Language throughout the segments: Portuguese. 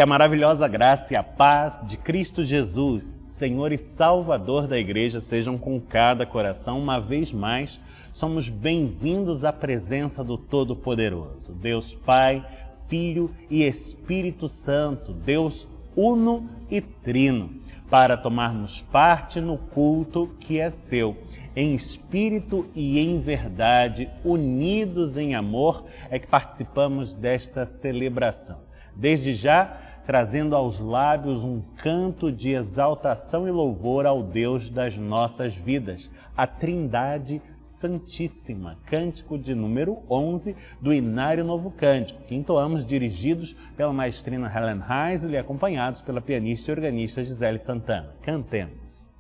Que a maravilhosa graça e a paz de Cristo Jesus, Senhor e Salvador da Igreja, sejam com cada coração. Uma vez mais, somos bem-vindos à presença do Todo-Poderoso, Deus Pai, Filho e Espírito Santo, Deus Uno e Trino, para tomarmos parte no culto que é seu. Em espírito e em verdade, unidos em amor, é que participamos desta celebração. Desde já, trazendo aos lábios um canto de exaltação e louvor ao Deus das nossas vidas, a Trindade Santíssima, cântico de número 11 do Inário Novo Cântico, que entoamos dirigidos pela maestrina Helen Heisel e acompanhados pela pianista e organista Gisele Santana. Cantemos.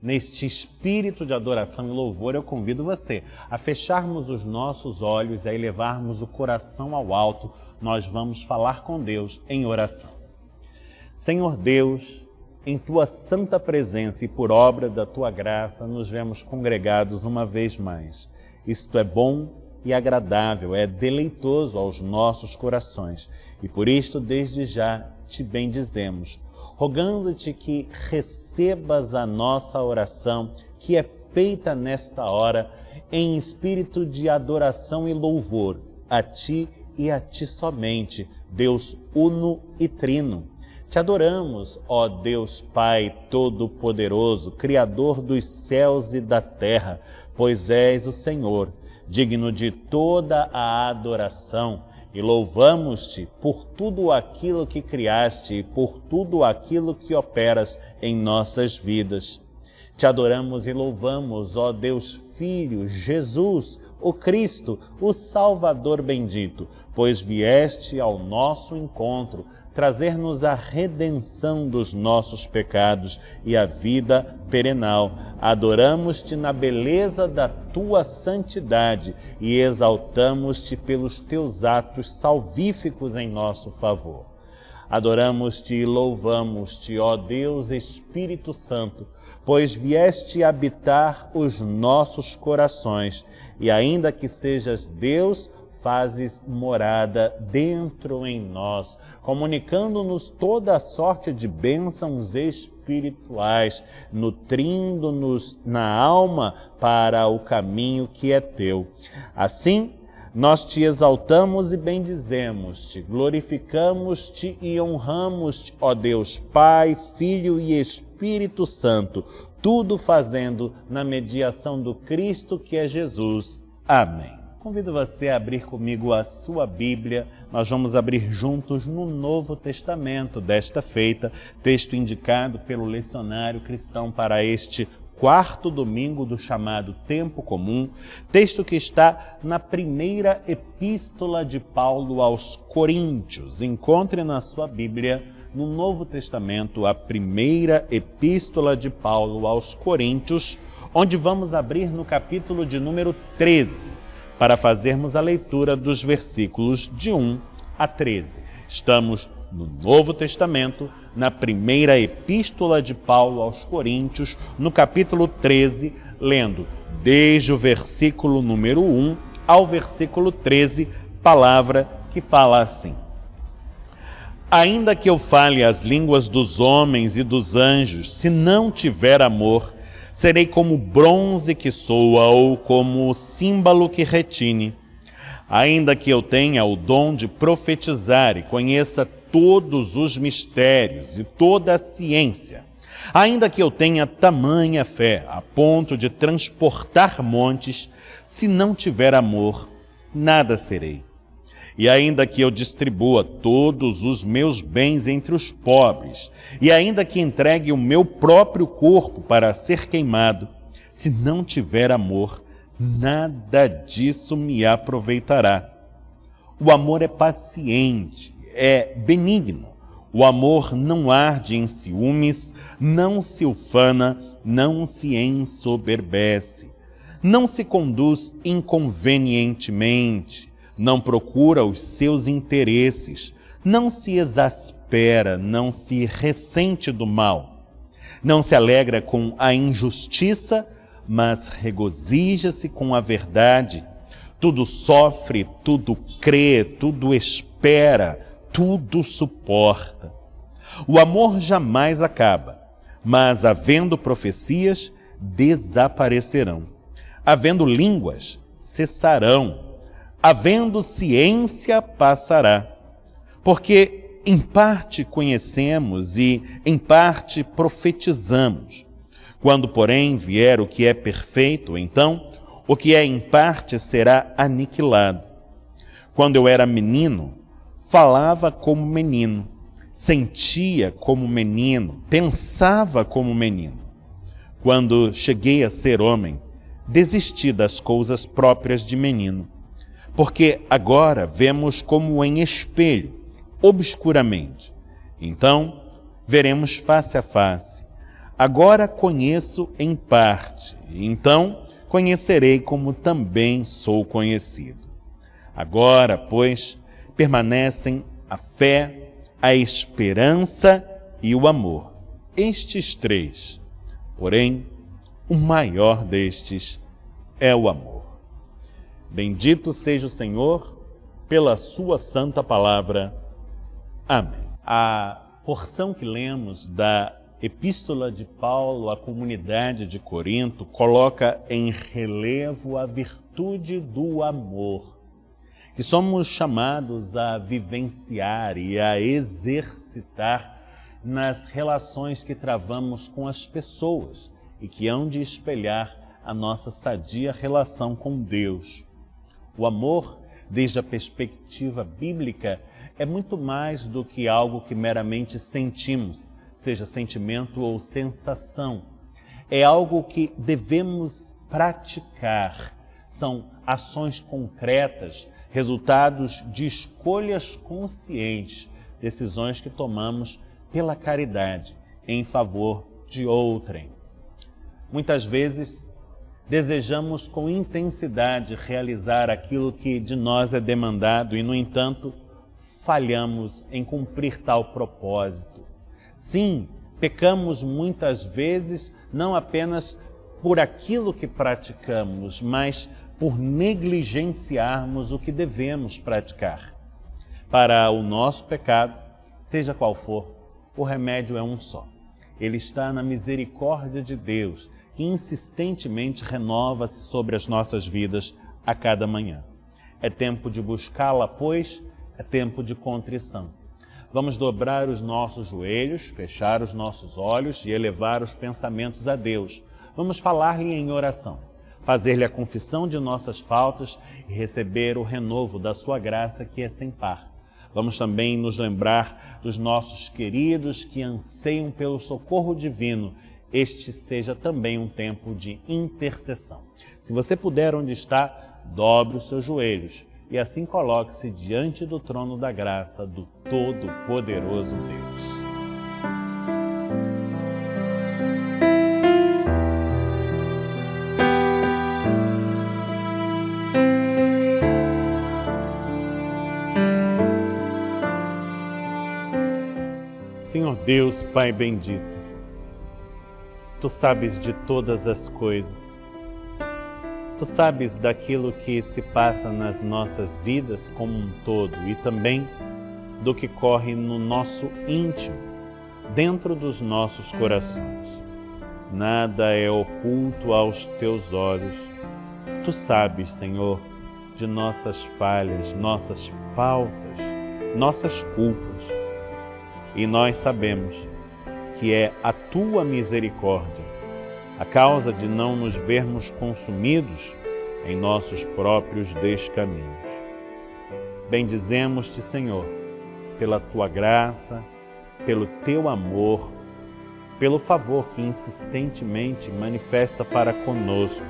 Neste espírito de adoração e louvor, eu convido você a fecharmos os nossos olhos e a elevarmos o coração ao alto. Nós vamos falar com Deus em oração. Senhor Deus, em Tua santa presença e por obra da Tua graça, nos vemos congregados uma vez mais. Isto é bom e agradável, é deleitoso aos nossos corações. E por isto, desde já, Te bendizemos, rogando-te que recebas a nossa oração, que é feita nesta hora em espírito de adoração e louvor, a Ti e a Ti somente, Deus Uno e Trino. Te adoramos, ó Deus Pai Todo-Poderoso, Criador dos céus e da terra, pois és o Senhor, digno de toda a adoração, e louvamos-te por tudo aquilo que criaste e por tudo aquilo que operas em nossas vidas. Te adoramos e louvamos, ó Deus Filho, Jesus, o Cristo, o Salvador bendito, pois vieste ao nosso encontro trazer-nos a redenção dos nossos pecados e a vida perenal. Adoramos-te na beleza da tua santidade e exaltamos-te pelos teus atos salvíficos em nosso favor. Adoramos-te e louvamos-te, ó Deus Espírito Santo, pois vieste habitar os nossos corações, e ainda que sejas Deus, fazes morada dentro em nós, comunicando-nos toda a sorte de bênçãos espirituais, nutrindo-nos na alma para o caminho que é teu. Assim, nós te exaltamos e bendizemos-te, glorificamos-te e honramos-te, ó Deus, Pai, Filho e Espírito Santo, tudo fazendo na mediação do Cristo que é Jesus. Amém. Convido você a abrir comigo a sua Bíblia. Nós vamos abrir juntos no Novo Testamento desta feita, texto indicado pelo Lecionário Cristão para este quarto domingo do chamado Tempo Comum, texto que está na primeira epístola de Paulo aos Coríntios. Encontre na sua Bíblia, no Novo Testamento, a primeira epístola de Paulo aos Coríntios, onde vamos abrir no capítulo de número 13, para fazermos a leitura dos versículos de 1 a 13. Estamos no Novo Testamento, na primeira epístola de Paulo aos Coríntios, no capítulo 13, lendo desde o versículo número 1 ao versículo 13, palavra que fala assim: Ainda que eu fale as línguas dos homens e dos anjos, se não tiver amor, serei como bronze que soa ou como símbolo que retine. Ainda que eu tenha o dom de profetizar e conheça todos os mistérios e toda a ciência, ainda que eu tenha tamanha fé a ponto de transportar montes, se não tiver amor, nada serei. E ainda que eu distribua todos os meus bens entre os pobres, e ainda que entregue o meu próprio corpo para ser queimado, se não tiver amor, nada disso me aproveitará. O amor é paciente, é benigno. O amor não arde em ciúmes, não se ufana, não se ensoberbece, não se conduz inconvenientemente, não procura os seus interesses, não se exaspera, não se ressente do mal, não se alegra com a injustiça, mas regozija-se com a verdade. Tudo sofre, tudo crê, tudo espera, tudo suporta. O amor jamais acaba, mas havendo profecias, desaparecerão. Havendo línguas, cessarão. Havendo ciência, passará. Porque em parte conhecemos e em parte profetizamos. Quando, porém, vier o que é perfeito, então o que é em parte será aniquilado. Quando eu era menino, falava como menino, sentia como menino, pensava como menino. Quando cheguei a ser homem, desisti das coisas próprias de menino. Porque agora vemos como em espelho, obscuramente. Então, veremos face a face. Agora conheço em parte, então conhecerei como também sou conhecido. Agora, pois, permanecem a fé, a esperança e o amor. Estes três, porém, o maior destes é o amor. Bendito seja o Senhor pela sua santa palavra. Amém. A porção que lemos da Epístola de Paulo à comunidade de Corinto coloca em relevo a virtude do amor, que somos chamados a vivenciar e a exercitar nas relações que travamos com as pessoas e que hão de espelhar a nossa sadia relação com Deus. O amor, desde a perspectiva bíblica, é muito mais do que algo que meramente sentimos, seja sentimento ou sensação. É algo que devemos praticar. São ações concretas, resultados de escolhas conscientes, decisões que tomamos pela caridade, em favor de outrem. Muitas vezes, desejamos com intensidade realizar aquilo que de nós é demandado e, no entanto, falhamos em cumprir tal propósito. Sim, pecamos muitas vezes não apenas por aquilo que praticamos, mas por negligenciarmos o que devemos praticar. Para o nosso pecado, seja qual for, o remédio é um só. Ele está na misericórdia de Deus, que insistentemente renova-se sobre as nossas vidas a cada manhã. É tempo de buscá-la, pois é tempo de contrição. Vamos dobrar os nossos joelhos, fechar os nossos olhos e elevar os pensamentos a Deus. Vamos falar-lhe em oração, fazer-lhe a confissão de nossas faltas e receber o renovo da sua graça que é sem par. Vamos também nos lembrar dos nossos queridos que anseiam pelo socorro divino. Este seja também um tempo de intercessão. Se você puder onde está, dobre os seus joelhos e assim coloque-se diante do trono da graça do Todo-Poderoso Deus. Senhor Deus, Pai bendito, Tu sabes de todas as coisas. Tu sabes daquilo que se passa nas nossas vidas como um todo e também do que corre no nosso íntimo, dentro dos nossos corações. Nada é oculto aos Teus olhos. Tu sabes, Senhor, de nossas falhas, nossas faltas, nossas culpas. E nós sabemos que é a Tua misericórdia a causa de não nos vermos consumidos em nossos próprios descaminhos. Bendizemos-te, Senhor, pela Tua graça, pelo Teu amor, pelo favor que insistentemente manifesta para conosco,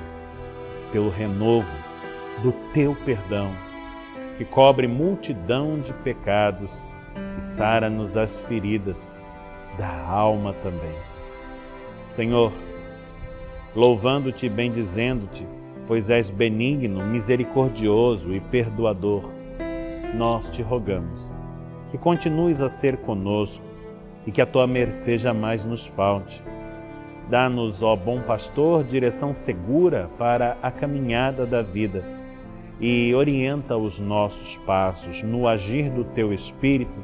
pelo renovo do Teu perdão, que cobre multidão de pecados e sara-nos as feridas da alma também. Senhor, louvando-te e bendizendo-te, pois és benigno, misericordioso e perdoador, nós te rogamos que continues a ser conosco e que a Tua mercê jamais nos falte. Dá-nos, ó bom pastor, direção segura para a caminhada da vida e orienta os nossos passos no agir do Teu Espírito,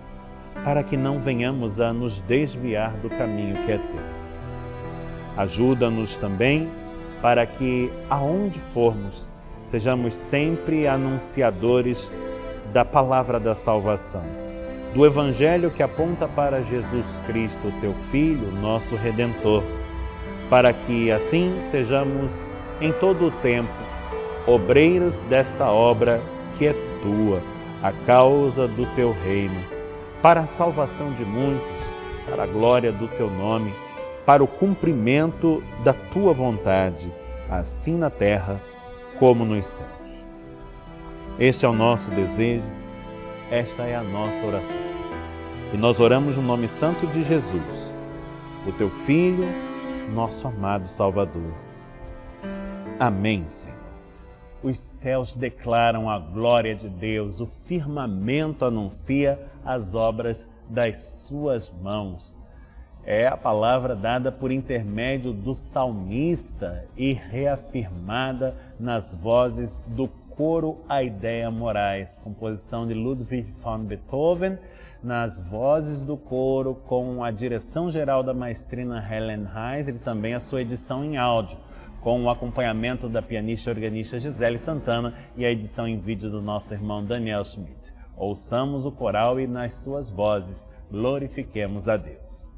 para que não venhamos a nos desviar do caminho que é Teu. Ajuda-nos também para que, aonde formos, sejamos sempre anunciadores da palavra da salvação, do Evangelho que aponta para Jesus Cristo, Teu Filho, nosso Redentor, para que assim sejamos em todo o tempo obreiros desta obra que é Tua, a causa do Teu reino, para a salvação de muitos, para a glória do Teu nome, para o cumprimento da Tua vontade, assim na terra como nos céus. Este é o nosso desejo, esta é a nossa oração. E nós oramos no nome santo de Jesus, o Teu Filho, nosso amado Salvador. Amém, Senhor. Os céus declaram a glória de Deus, o firmamento anuncia as obras das suas mãos. É a palavra dada por intermédio do salmista e reafirmada nas vozes do coro Aideia Moraes, composição de Ludwig van Beethoven, nas vozes do coro com a direção geral da maestrina Helen Reis e também a sua edição em áudio, com o acompanhamento da pianista e organista Gisele Santana e a edição em vídeo do nosso irmão Daniel Schmidt. Ouçamos o coral e nas suas vozes glorifiquemos a Deus.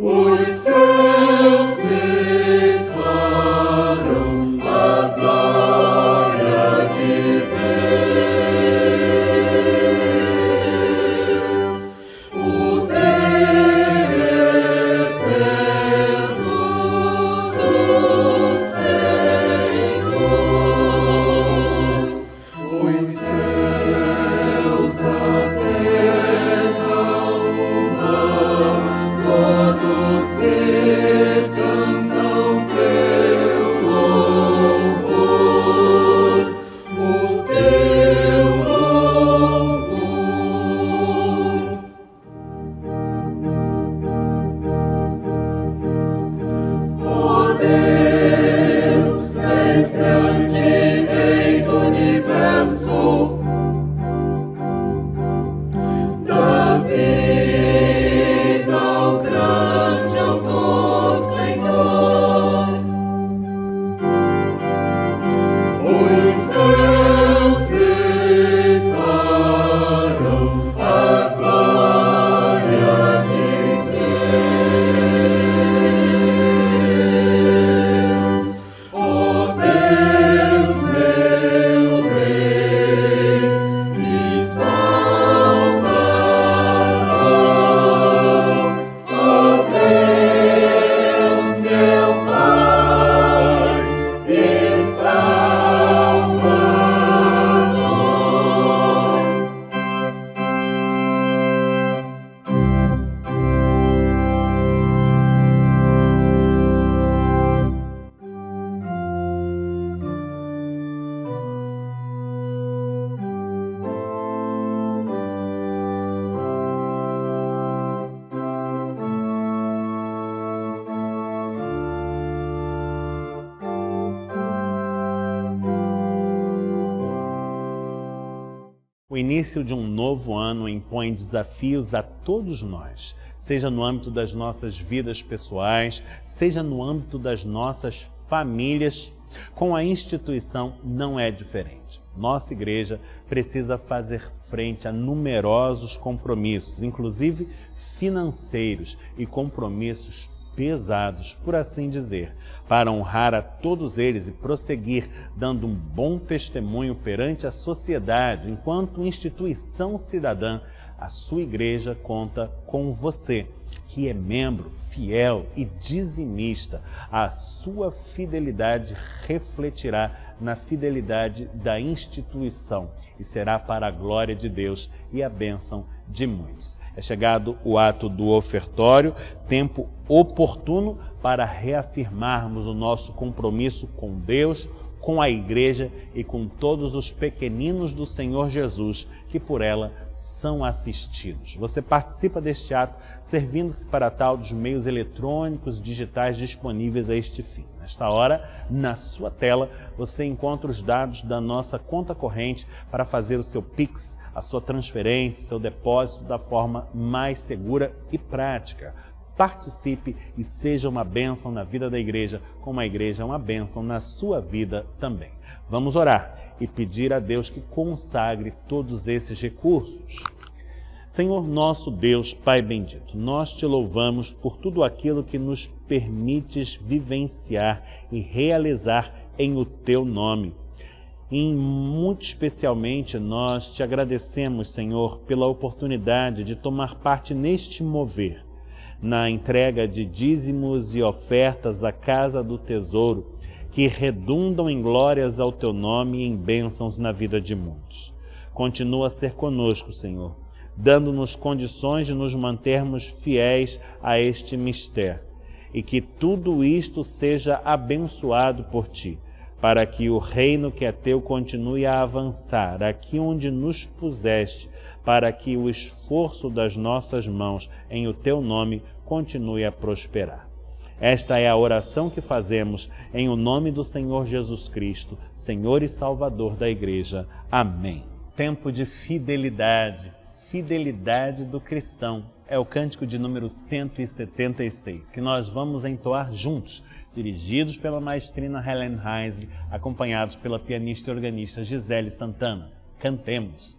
Os céus declaram O início de um novo ano impõe desafios a todos nós, seja no âmbito das nossas vidas pessoais, seja no âmbito das nossas famílias. Com a instituição não é diferente. Nossa igreja precisa fazer frente a numerosos compromissos, inclusive financeiros e compromissos pesados, por assim dizer, para honrar a todos eles e prosseguir dando um bom testemunho perante a sociedade. Enquanto instituição cidadã, a sua igreja conta com você, que é membro fiel e dizimista. A sua fidelidade refletirá na fidelidade da instituição e será para a glória de Deus e a bênção de muitos. É chegado o ato do ofertório, tempo oportuno para reafirmarmos o nosso compromisso com Deus, com a igreja e com todos os pequeninos do Senhor Jesus que por ela são assistidos. Você participa deste ato servindo-se para tal dos meios eletrônicos digitais disponíveis a este fim. Nesta hora, na sua tela, você encontra os dados da nossa conta corrente para fazer o seu Pix, a sua transferência, o seu depósito da forma mais segura e prática. Participe e seja uma bênção na vida da igreja, como a igreja é uma bênção na sua vida também. Vamos orar e pedir a Deus que consagre todos esses recursos. Senhor nosso Deus, Pai bendito, nós te louvamos por tudo aquilo que nos permites vivenciar e realizar em o teu nome. E muito especialmente nós te agradecemos, Senhor, pela oportunidade de tomar parte neste mover, na entrega de dízimos e ofertas à casa do tesouro, que redundam em glórias ao teu nome e em bênçãos na vida de muitos. Continua a ser conosco, Senhor, dando-nos condições de nos mantermos fiéis a este mistério, e que tudo isto seja abençoado por ti, para que o reino que é teu continue a avançar aqui onde nos puseste, para que o esforço das nossas mãos em o teu nome continue a prosperar. Esta é a oração que fazemos em o nome do Senhor Jesus Cristo, Senhor e Salvador da Igreja. Amém. Tempo de fidelidade, fidelidade do cristão. É o cântico de número 176, que nós vamos entoar juntos, dirigidos pela maestrina Helen Heisler, acompanhados pela pianista e organista Gisele Santana. Cantemos!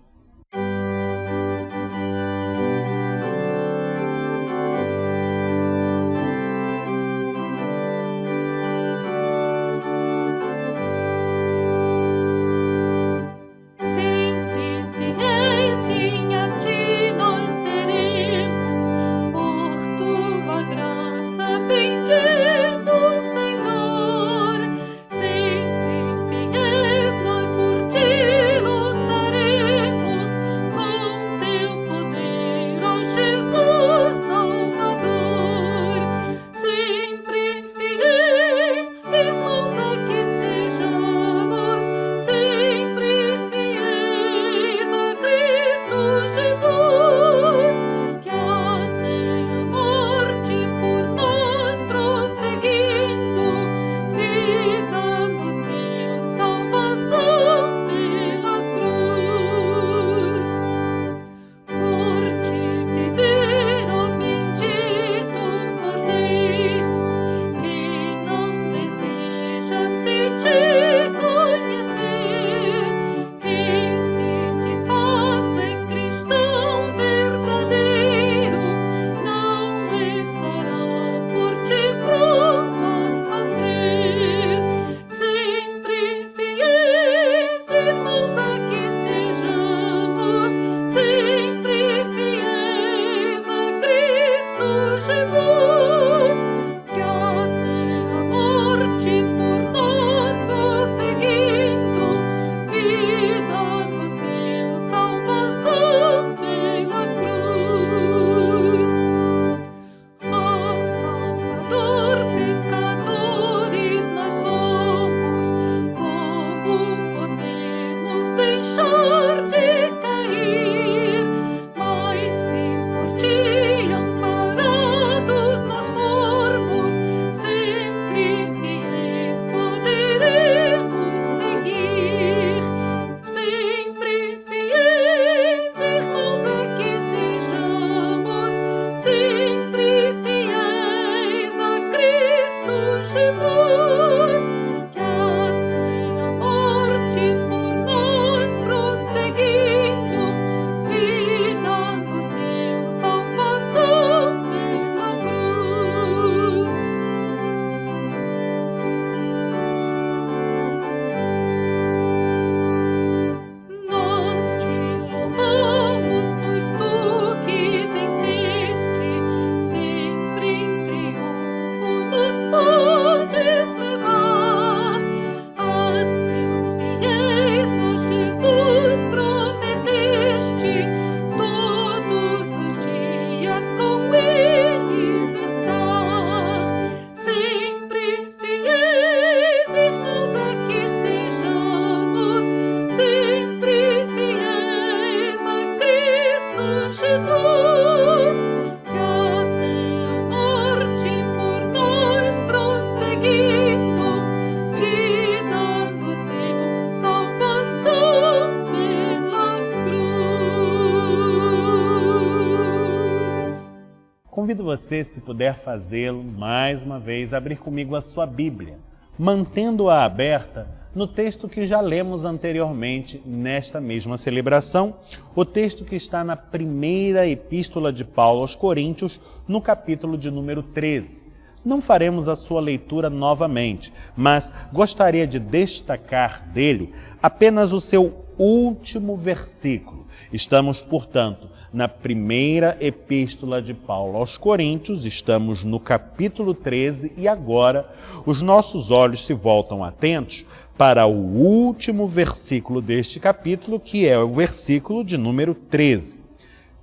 Convido você, se puder fazê-lo, mais uma vez, a abrir comigo a sua Bíblia, mantendo-a aberta no texto que já lemos anteriormente nesta mesma celebração, o texto que está na primeira epístola de Paulo aos Coríntios, no capítulo de número 13. Não faremos a sua leitura novamente, mas gostaria de destacar dele apenas o seu último versículo. Estamos, portanto, na primeira epístola de Paulo aos Coríntios, estamos no capítulo 13 e agora os nossos olhos se voltam atentos para o último versículo deste capítulo, que é o versículo de número 13.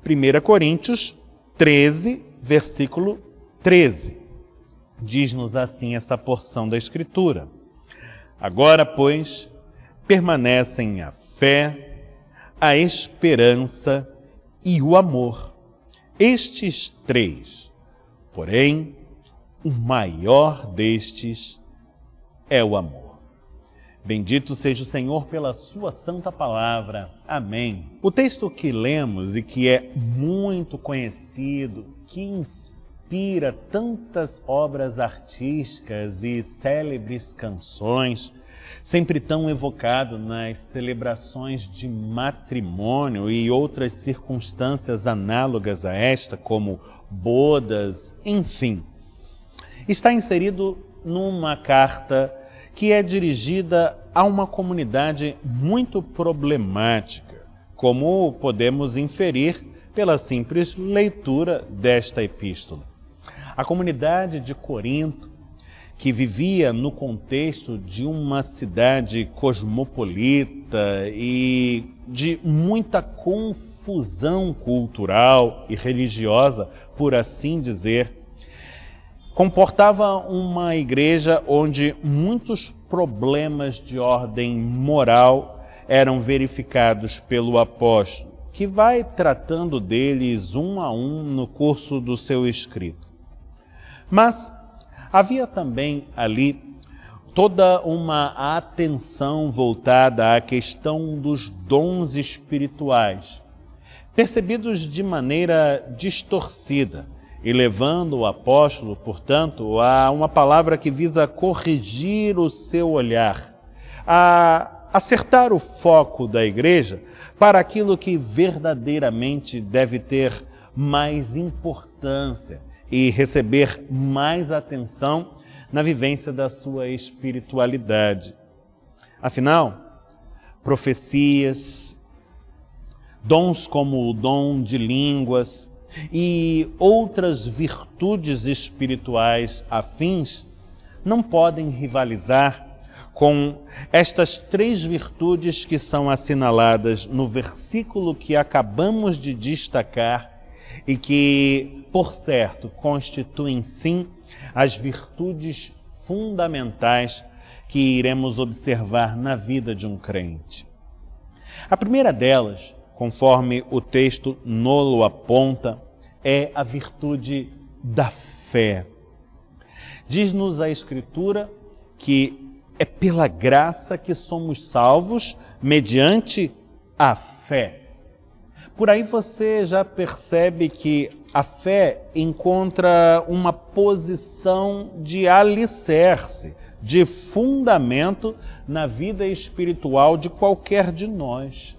1 Coríntios 13, versículo 13. Diz-nos assim essa porção da Escritura: agora, pois, permanecem a fé, a esperança e o amor. Estes três, porém, o maior destes é o amor. Bendito seja o Senhor pela sua santa palavra. Amém. O texto que lemos e que é muito conhecido, que inspira tantas obras artísticas e célebres canções, sempre tão evocado nas celebrações de matrimônio e outras circunstâncias análogas a esta, como bodas, enfim, está inserido numa carta que é dirigida a uma comunidade muito problemática, como podemos inferir pela simples leitura desta epístola. A comunidade de Corinto, que vivia no contexto de uma cidade cosmopolita e de muita confusão cultural e religiosa, por assim dizer, comportava uma igreja onde muitos problemas de ordem moral eram verificados pelo apóstolo, que vai tratando deles um a um no curso do seu escrito. Mas havia também ali toda uma atenção voltada à questão dos dons espirituais, percebidos de maneira distorcida, e levando o apóstolo, portanto, a uma palavra que visa corrigir o seu olhar, a acertar o foco da igreja para aquilo que verdadeiramente deve ter mais importância e receber mais atenção na vivência da sua espiritualidade. Afinal, profecias, dons como o dom de línguas e outras virtudes espirituais afins não podem rivalizar com estas três virtudes que são assinaladas no versículo que acabamos de destacar e que, por certo, constituem sim as virtudes fundamentais que iremos observar na vida de um crente. A primeira delas, conforme o texto nolo aponta, é a virtude da fé. Diz-nos a Escritura que é pela graça que somos salvos mediante a fé. Por aí você já percebe que a fé encontra uma posição de alicerce, de fundamento na vida espiritual de qualquer de nós.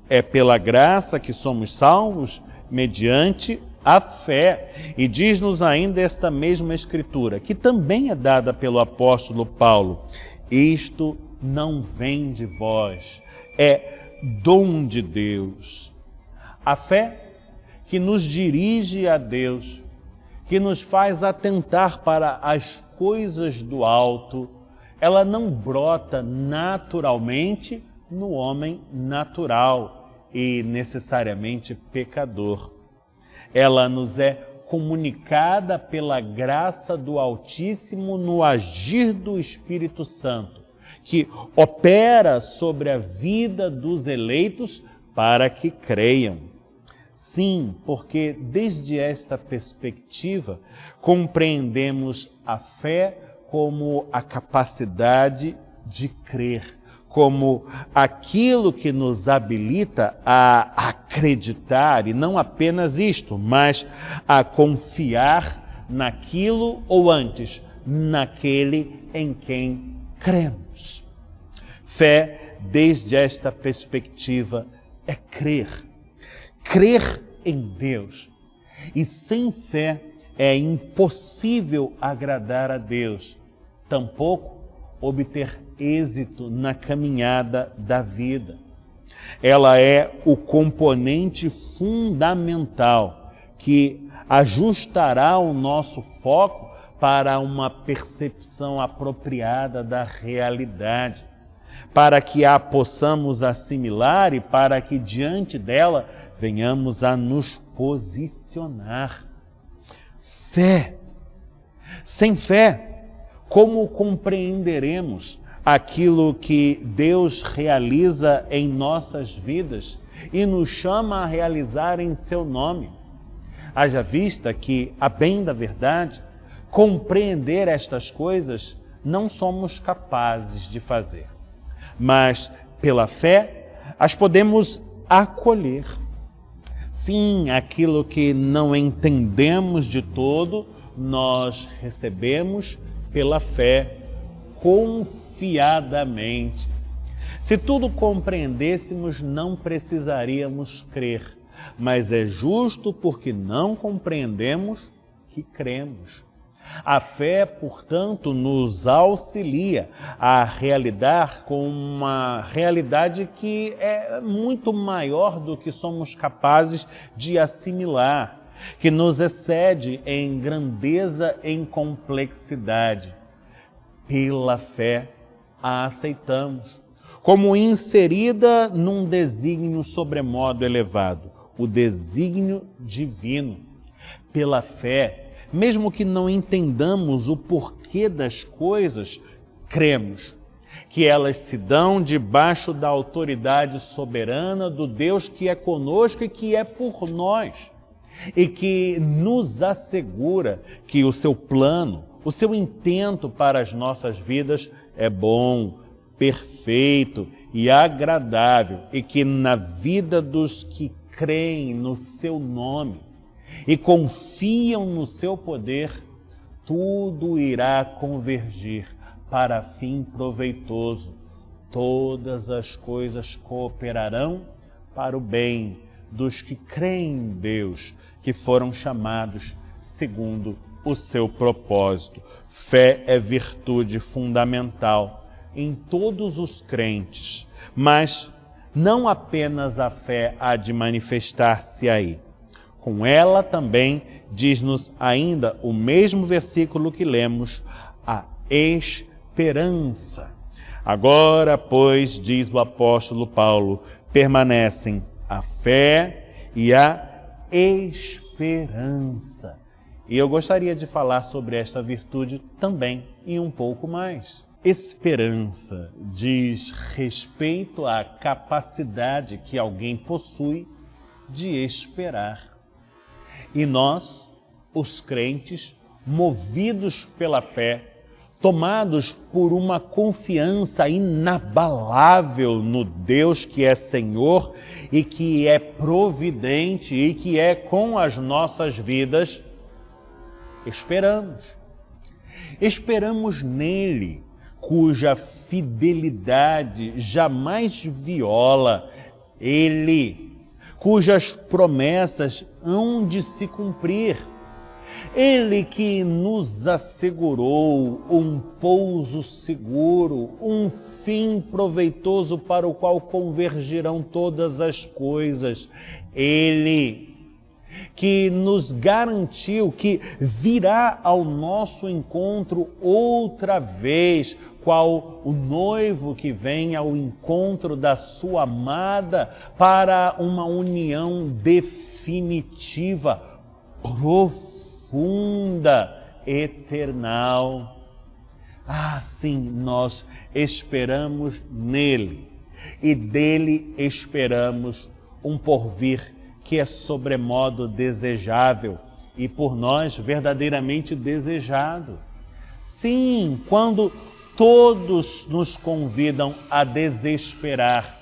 É pela graça que somos salvos mediante a fé. E diz-nos ainda esta mesma Escritura, que também é dada pelo apóstolo Paulo: isto não vem de vós, é dom de Deus. A fé que nos dirige a Deus, que nos faz atentar para as coisas do alto, ela não brota naturalmente no homem natural e necessariamente pecador. Ela nos é comunicada pela graça do Altíssimo no agir do Espírito Santo, que opera sobre a vida dos eleitos para que creiam. Sim, porque desde esta perspectiva compreendemos a fé como a capacidade de crer, como aquilo que nos habilita a acreditar, e não apenas isto, mas a confiar naquilo, ou antes, naquele em quem cremos. Fé, desde esta perspectiva, é crer. Crer em Deus. E sem fé é impossível agradar a Deus, tampouco obter êxito na caminhada da vida. Ela é o componente fundamental que ajustará o nosso foco para uma percepção apropriada da realidade, para que a possamos assimilar e para que diante dela venhamos a nos posicionar. Fé. Sem fé, como compreenderemos aquilo que Deus realiza em nossas vidas e nos chama a realizar em seu nome? Haja vista que, a bem da verdade, compreender estas coisas não somos capazes de fazer, mas pela fé as podemos acolher. Sim, aquilo que não entendemos de todo, nós recebemos pela fé confiadamente. Se tudo compreendêssemos, não precisaríamos crer, mas é justo porque não compreendemos que cremos. A fé, portanto, nos auxilia a realizar com uma realidade que é muito maior do que somos capazes de assimilar, que nos excede em grandeza, em complexidade. Pela fé, a aceitamos como inserida num desígnio sobremodo elevado, o desígnio divino. Pela fé, mesmo que não entendamos o porquê das coisas, cremos que elas se dão debaixo da autoridade soberana do Deus que é conosco e que é por nós, e que nos assegura que o seu plano, o seu intento para as nossas vidas é bom, perfeito e agradável, e que na vida dos que creem no seu nome e confiam no seu poder, tudo irá convergir para fim proveitoso. Todas as coisas cooperarão para o bem dos que creem em Deus, que foram chamados segundo o seu propósito. Fé é virtude fundamental em todos os crentes, mas não apenas a fé há de manifestar-se aí. Com ela também, diz-nos ainda o mesmo versículo que lemos, a esperança. Agora, pois, diz o apóstolo Paulo, permanecem a fé e a esperança. E eu gostaria de falar sobre esta virtude também e um pouco mais. Esperança diz respeito à capacidade que alguém possui de esperar. E nós, os crentes, movidos pela fé, tomados por uma confiança inabalável no Deus que é Senhor e que é providente e que é com as nossas vidas, esperamos. Esperamos nele, cuja fidelidade jamais viola, ele, cujas promessas hão de se cumprir. Ele que nos assegurou um pouso seguro, um fim proveitoso para o qual convergirão todas as coisas. Ele que nos garantiu que virá ao nosso encontro outra vez, qual o noivo que vem ao encontro da sua amada para uma união definitiva, profunda, eternal. Assim nós esperamos nele e dele esperamos um porvir que é sobremodo desejável e por nós verdadeiramente desejado. Sim, quando todos nos convidam a desesperar,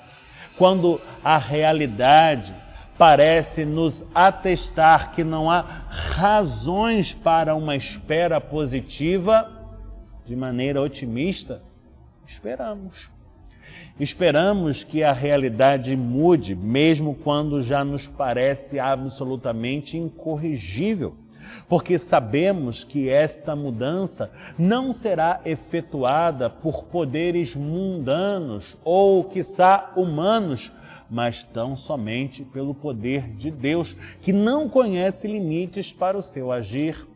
quando a realidade parece nos atestar que não há razões para uma espera positiva. De maneira otimista, esperamos. Esperamos que a realidade mude, mesmo quando já nos parece absolutamente incorrigível, porque sabemos que esta mudança não será efetuada por poderes mundanos ou, quiçá, humanos, mas tão somente pelo poder de Deus, que não conhece limites para o seu agir.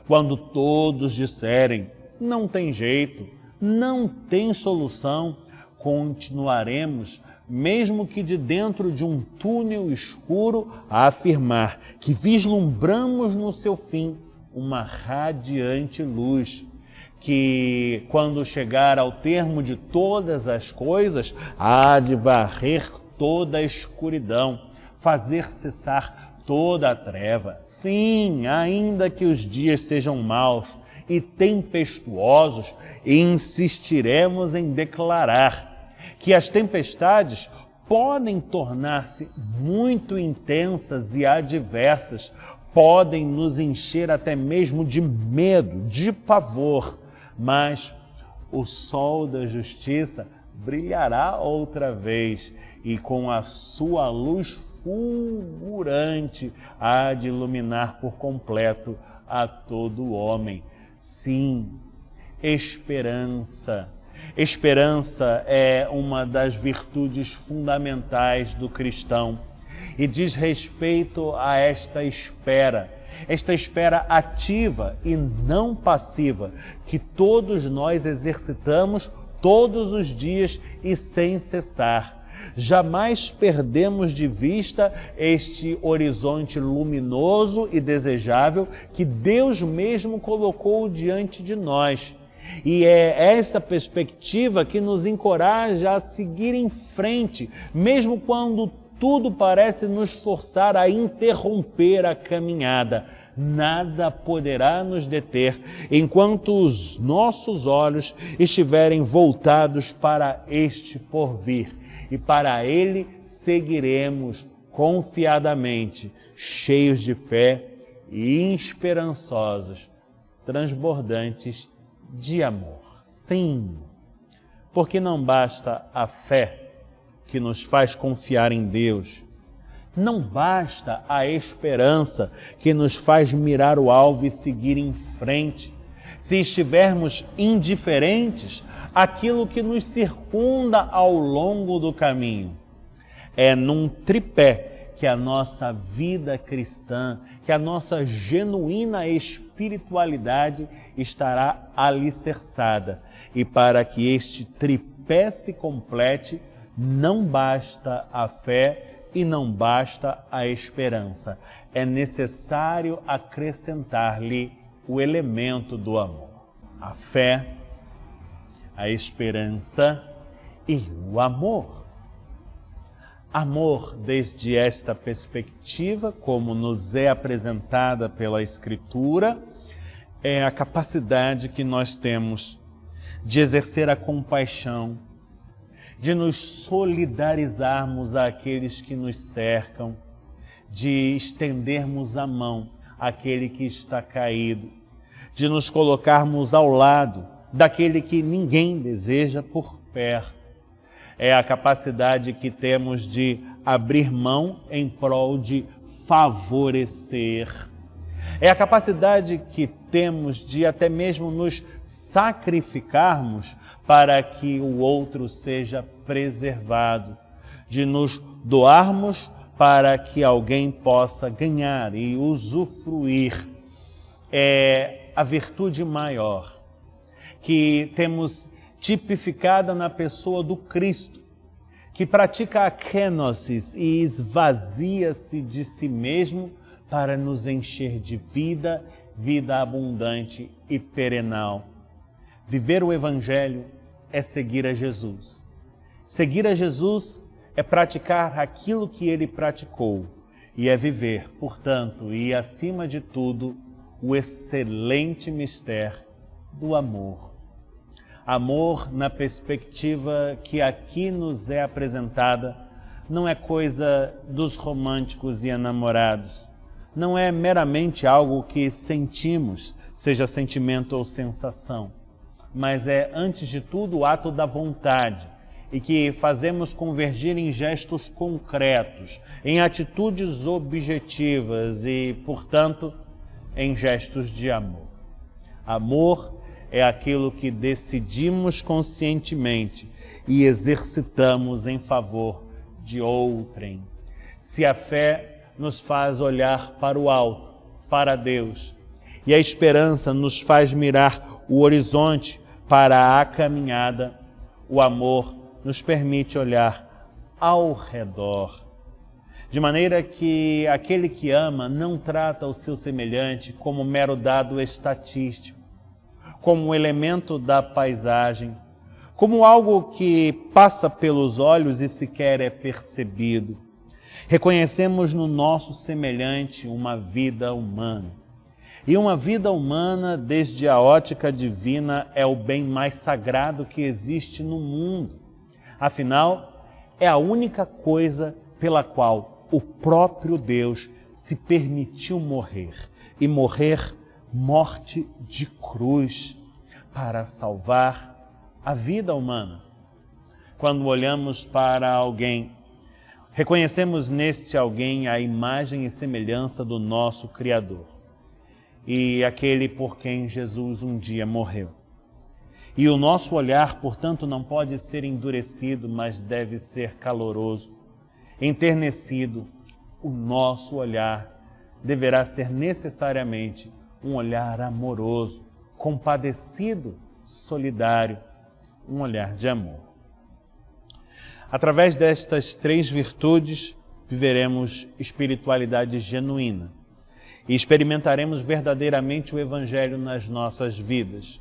Quando todos disserem, não tem jeito, não tem solução, continuaremos, mesmo que de dentro de um túnel escuro, a afirmar que vislumbramos no seu fim uma radiante luz, que quando chegar ao termo de todas as coisas, há de varrer toda a escuridão, fazer cessar toda a treva. Sim, ainda que os dias sejam maus e tempestuosos, insistiremos em declarar que as tempestades podem tornar-se muito intensas e adversas, podem nos encher até mesmo de medo, de pavor, mas o sol da justiça brilhará outra vez e com a sua luz fulgurante há de iluminar por completo a todo homem. Sim, esperança. Esperança é uma das virtudes fundamentais do cristão e diz respeito a esta espera ativa e não passiva, que todos nós exercitamos todos os dias e sem cessar. Jamais perdemos de vista este horizonte luminoso e desejável que Deus mesmo colocou diante de nós. E é esta perspectiva que nos encoraja a seguir em frente, mesmo quando tudo parece nos forçar a interromper a caminhada. Nada poderá nos deter enquanto os nossos olhos estiverem voltados para este porvir. E para ele seguiremos confiadamente, cheios de fé e esperançosos, transbordantes de amor. Sim, porque não basta a fé que nos faz confiar em Deus, não basta a esperança que nos faz mirar o alvo e seguir em frente. Se estivermos indiferentes àquilo que nos circunda ao longo do caminho, é num tripé que a nossa vida cristã, que a nossa genuína espiritualidade estará alicerçada. E para que este tripé se complete, não basta a fé e não basta a esperança. É necessário acrescentar-lhe o elemento do amor. A fé, a esperança e o amor. Amor, desde esta perspectiva, como nos é apresentada pela Escritura, é a capacidade que nós temos de exercer a compaixão, de nos solidarizarmos àqueles que nos cercam, de estendermos a mão àquele que está caído, de nos colocarmos ao lado daquele que ninguém deseja por perto. É a capacidade que temos de abrir mão em prol de favorecer. É a capacidade que temos de até mesmo nos sacrificarmos para que o outro seja preservado, de nos doarmos para que alguém possa ganhar e usufruir. É a virtude maior que temos tipificada na pessoa do Cristo, que pratica a kenosis e esvazia-se de si mesmo para nos encher de vida, vida abundante e perenal. Viver o Evangelho é seguir a Jesus. Seguir a Jesus é praticar aquilo que ele praticou e é viver, portanto, e acima de tudo, o excelente mistério do amor. Amor, na perspectiva que aqui nos é apresentada, não é coisa dos românticos e enamorados. Não é meramente algo que sentimos, seja sentimento ou sensação, mas é, antes de tudo, o ato da vontade e que fazemos convergir em gestos concretos, em atitudes objetivas e, portanto, em gestos de amor. Amor é aquilo que decidimos conscientemente e exercitamos em favor de outrem. Se a fé nos faz olhar para o alto, para Deus, e a esperança nos faz mirar o horizonte para a caminhada, o amor nos permite olhar ao redor. De maneira que aquele que ama não trata o seu semelhante como mero dado estatístico, como um elemento da paisagem, como algo que passa pelos olhos e sequer é percebido. Reconhecemos no nosso semelhante uma vida humana. E uma vida humana, desde a ótica divina, é o bem mais sagrado que existe no mundo. Afinal, é a única coisa pela qual o próprio Deus se permitiu morrer. E morrer morte de cruz para salvar a vida humana. Quando olhamos para alguém, reconhecemos neste alguém a imagem e semelhança do nosso Criador e aquele por quem Jesus um dia morreu. E o nosso olhar, portanto, não pode ser endurecido, mas deve ser caloroso, enternecido. O nosso olhar deverá ser necessariamente um olhar amoroso, compadecido, solidário, um olhar de amor. Através destas três virtudes, viveremos espiritualidade genuína e experimentaremos verdadeiramente o Evangelho nas nossas vidas.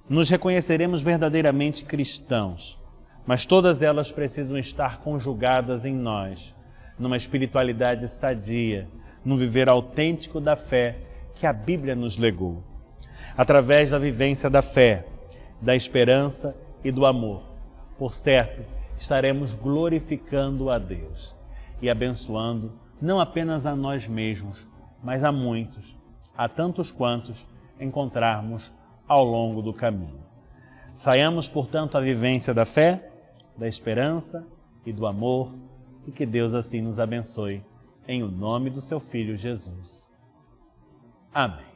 Nos reconheceremos verdadeiramente cristãos, mas todas elas precisam estar conjugadas em nós, numa espiritualidade sadia, num viver autêntico da fé que a Bíblia nos legou. Através da vivência da fé, da esperança e do amor, por certo, estaremos glorificando a Deus e abençoando não apenas a nós mesmos, mas a muitos, a tantos quantos encontrarmos ao longo do caminho. Saiamos, portanto, a vivência da fé, da esperança e do amor, e que Deus assim nos abençoe, em o nome do seu Filho Jesus. Amém.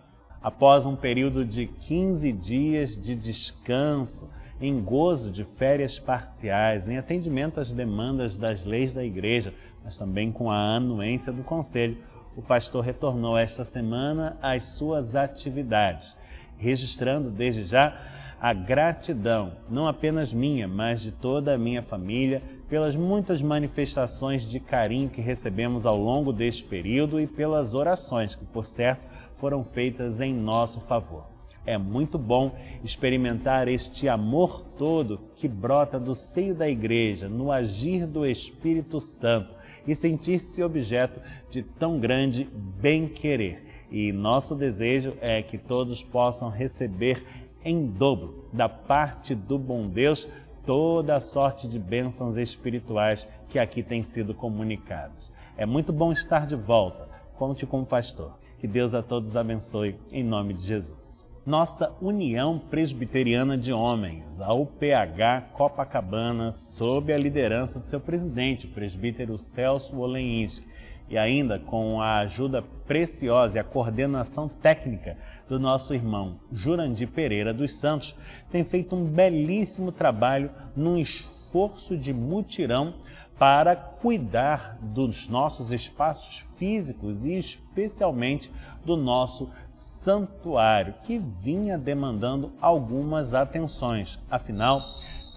Após um período de 15 dias de descanso, em gozo de férias parciais, em atendimento às demandas das leis da igreja, mas também com a anuência do Conselho, o pastor retornou esta semana às suas atividades, registrando desde já a gratidão, não apenas minha, mas de toda a minha família, pelas muitas manifestações de carinho que recebemos ao longo deste período e pelas orações que, por certo, foram feitas em nosso favor. É muito bom experimentar este amor todo que brota do seio da igreja, no agir do Espírito Santo e sentir-se objeto de tão grande bem-querer. E nosso desejo é que todos possam receber em dobro, da parte do bom Deus, toda a sorte de bênçãos espirituais que aqui têm sido comunicadas. É muito bom estar de volta. Conte com o pastor. Que Deus a todos abençoe, em nome de Jesus. Nossa União Presbiteriana de Homens, a UPH Copacabana, sob a liderança de seu presidente, o presbítero Celso Olenhinski, e ainda com a ajuda preciosa e a coordenação técnica do nosso irmão Jurandir Pereira dos Santos, tem feito um belíssimo trabalho num esforço de mutirão para cuidar dos nossos espaços físicos e especialmente do nosso santuário, que vinha demandando algumas atenções. Afinal,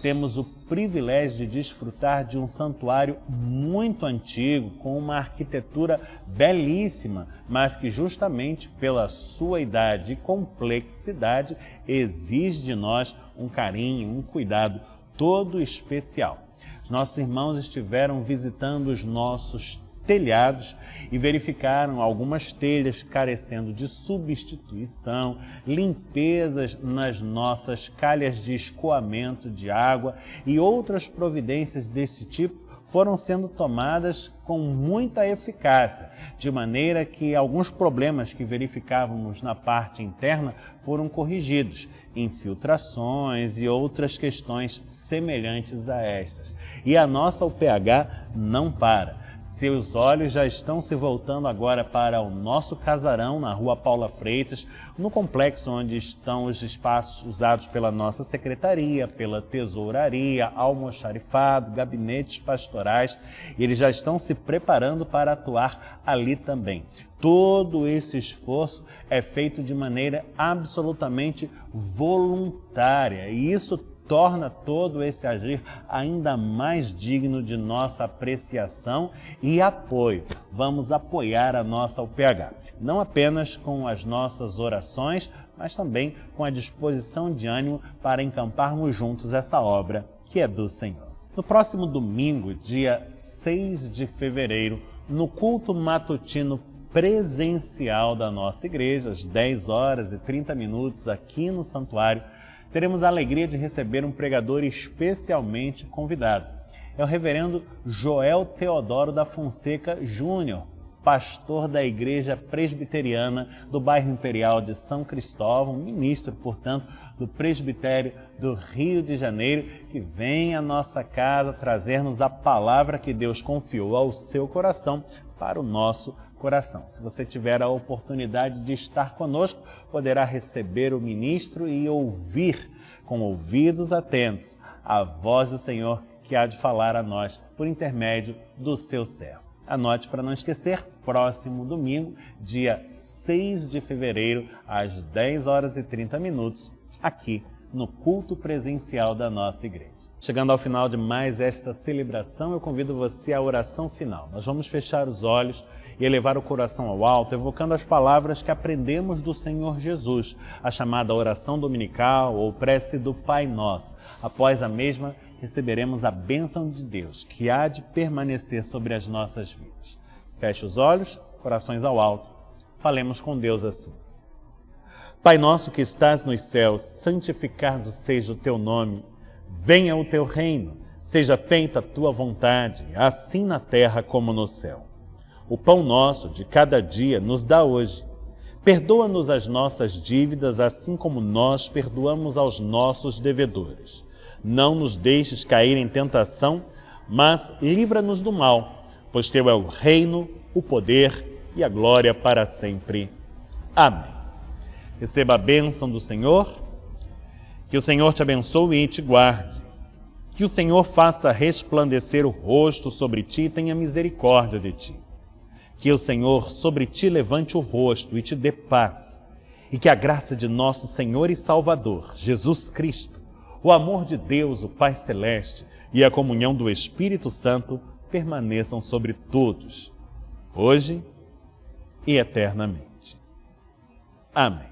temos o privilégio de desfrutar de um santuário muito antigo, com uma arquitetura belíssima, mas que justamente pela sua idade e complexidade exige de nós um carinho, um cuidado todo especial. Os nossos irmãos estiveram visitando os nossos telhados e verificaram algumas telhas carecendo de substituição, limpezas nas nossas calhas de escoamento de água e outras providências desse tipo foram sendo tomadas com muita eficácia, de maneira que alguns problemas que verificávamos na parte interna foram corrigidos, infiltrações e outras questões semelhantes a estas. E a nossa UPH não para. Seus olhos já estão se voltando agora para o nosso casarão na Rua Paula Freitas, no complexo onde estão os espaços usados pela nossa secretaria, pela tesouraria, almoxarifado, gabinetes pastorais, e eles já estão se preparando para atuar ali também. Todo esse esforço é feito de maneira absolutamente voluntária e isso torna todo esse agir ainda mais digno de nossa apreciação e apoio. Vamos apoiar a nossa UPH, não apenas com as nossas orações, mas também com a disposição de ânimo para encamparmos juntos essa obra que é do Senhor. No próximo domingo, dia 6 de fevereiro, no culto matutino presencial da nossa igreja, às 10 horas e 30 minutos aqui no santuário, teremos a alegria de receber um pregador especialmente convidado. É o reverendo Joel Teodoro da Fonseca Júnior, pastor da Igreja Presbiteriana do bairro Imperial de São Cristóvão, ministro, portanto, do Presbitério do Rio de Janeiro, que vem à nossa casa trazer-nos a palavra que Deus confiou ao seu coração para o nosso coração. Se você tiver a oportunidade de estar conosco, poderá receber o ministro e ouvir com ouvidos atentos a voz do Senhor que há de falar a nós por intermédio do seu servo. Anote para não esquecer, próximo domingo, dia 6 de fevereiro, às 10 horas e 30 minutos, aqui no culto presencial da nossa igreja. Chegando ao final de mais esta celebração, eu convido você à oração final. Nós vamos fechar os olhos e elevar o coração ao alto, evocando as palavras que aprendemos do Senhor Jesus, a chamada oração dominical ou prece do Pai Nosso. Após a mesma, receberemos a bênção de Deus, que há de permanecer sobre as nossas vidas. Feche os olhos, corações ao alto. Falemos com Deus assim. Pai nosso que estás nos céus, santificado seja o teu nome. Venha o teu reino, seja feita a tua vontade, assim na terra como no céu. O pão nosso de cada dia nos dá hoje. Perdoa-nos as nossas dívidas, assim como nós perdoamos aos nossos devedores. Não nos deixes cair em tentação, mas livra-nos do mal, pois teu é o reino, o poder e a glória para sempre. Amém. Receba a bênção do Senhor, que o Senhor te abençoe e te guarde, que o Senhor faça resplandecer o rosto sobre ti e tenha misericórdia de ti, que o Senhor sobre ti levante o rosto e te dê paz, e que a graça de nosso Senhor e Salvador, Jesus Cristo, o amor de Deus, o Pai Celeste, e a comunhão do Espírito Santo permaneçam sobre todos, hoje e eternamente. Amém.